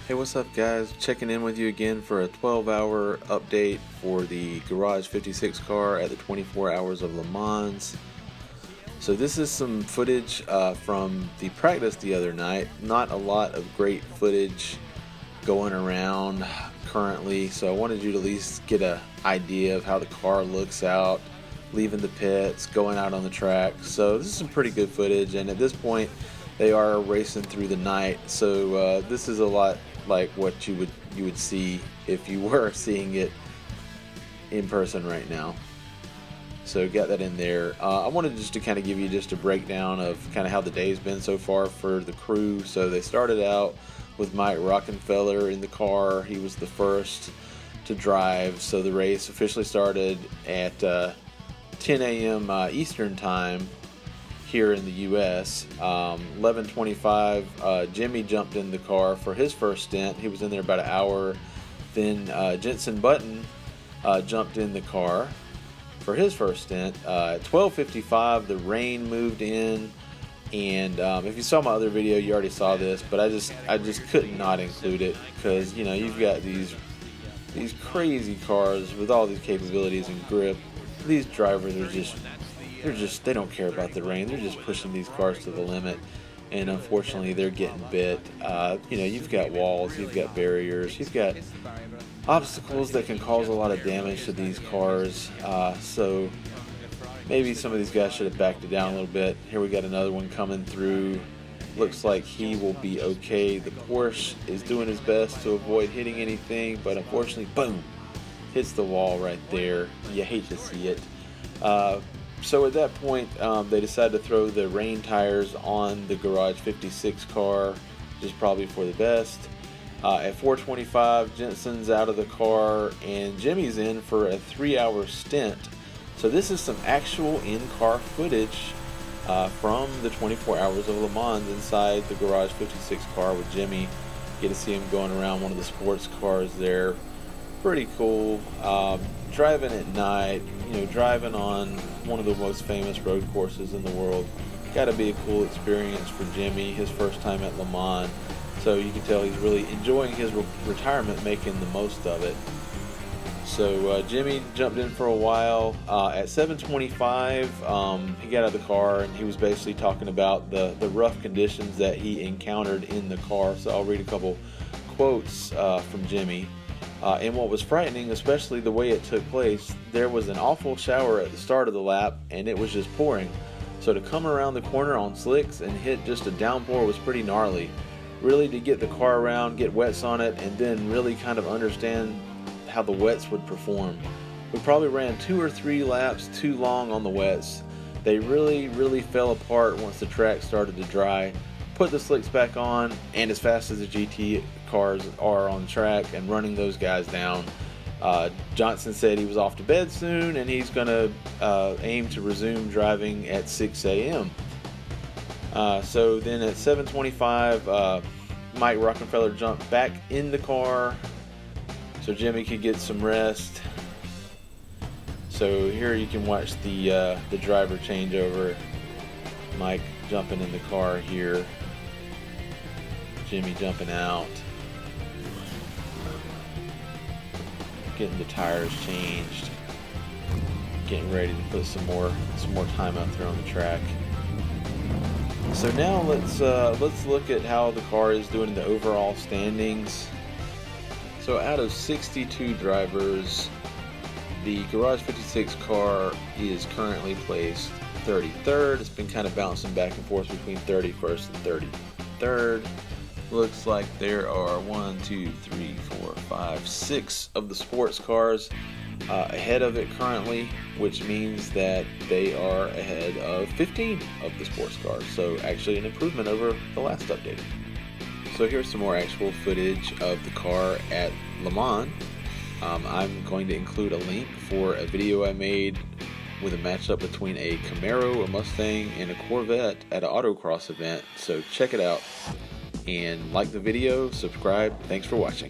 Hey, what's up guys? Checking in with you again for a 12-hour update for the Garage 56 car at the 24 Hours of Le Mans. So this is some footage from the practice the other night. Not a lot of great footage going around currently, so I wanted you to at least get an idea of how the car looks out, leaving the pits, going out on the track. So this is some pretty good footage, and at this point they are racing through the night, so this is a lot like what you would see if you were seeing it in person right now. So got that in there. I wanted just to kind of give you just a breakdown of kind of how the day's been so far for the crew. So they started out with Mike Rockenfeller in the car. He was the first to drive. So the race officially started at 10 a.m. Eastern time here in the U.S. 11:25, Jimmie jumped in the car for his first stint. He was in there about an hour. Then Jenson jumped in the car for his first stint. At 12:55, the rain moved in, and if you saw my other video, you already saw this, but I just could not include it because you've got these crazy cars with all these capabilities and grip. These drivers are they don't care about the rain. They're just pushing these cars to the limit, and unfortunately they're getting bit. You've got walls, you've got barriers, you've got obstacles that can cause a lot of damage to these cars. So maybe some of these guys should have backed it down a little bit. Here we got another one coming through. Looks like he will be okay. The Porsche is doing his best to avoid hitting anything, but unfortunately, boom, hits the wall right there. You hate to see it. So at that point, they decided to throw the rain tires on the Garage 56 car, which is probably for the best. At 4:25, Jenson's out of the car, and Jimmie's in for a 3-hour stint. So this is some actual in-car footage from the 24 Hours of Le Mans inside the Garage 56 car with Jimmie. Get to see him going around one of the sports cars there. Pretty cool. Driving at night, driving on one of the most famous road courses in the world. Got to be a cool experience for Jimmie, his first time at Le Mans. So you can tell he's really enjoying his retirement, making the most of it. So Jimmie jumped in for a while. At 7:25, he got out of the car and he was basically talking about the rough conditions that he encountered in the car. So I'll read a couple quotes from Jimmie. And what was frightening, especially the way it took place, there was an awful shower at the start of the lap, and it was just pouring. So to come around the corner on slicks and hit just a downpour was pretty gnarly. Really, to get the car around, get wets on it, and then really kind of understand how the wets would perform. We probably ran 2 or 3 laps too long on the wets. They really fell apart once the track started to dry. Put the slicks back on, and as fast as the GT cars are on track and running those guys down, Johnson said he was off to bed soon, and he's going to aim to resume driving at 6 a.m. So then at 7:25, Mike Rockenfeller jumped back in the car so Jimmie could get some rest. So here you can watch the driver changeover. Mike jumping in the car here. Jimmie jumping out. Getting the tires changed. Getting ready to put some more time out there on the track. So now let's look at how the car is doing in the overall standings. So out of 62 drivers, the Garage 56 car is currently placed 33rd. It's been kind of bouncing back and forth between 31st and 33rd. Looks like there are 6 of the sports cars ahead of it currently, which means that they are ahead of 15 of the sports cars. So actually an improvement over the last update. So here's some more actual footage of the car at Le Mans. I'm going to include a link for a video I made with a matchup between a Camaro, a Mustang, and a Corvette at an autocross event. So check it out and like the video, subscribe. Thanks for watching.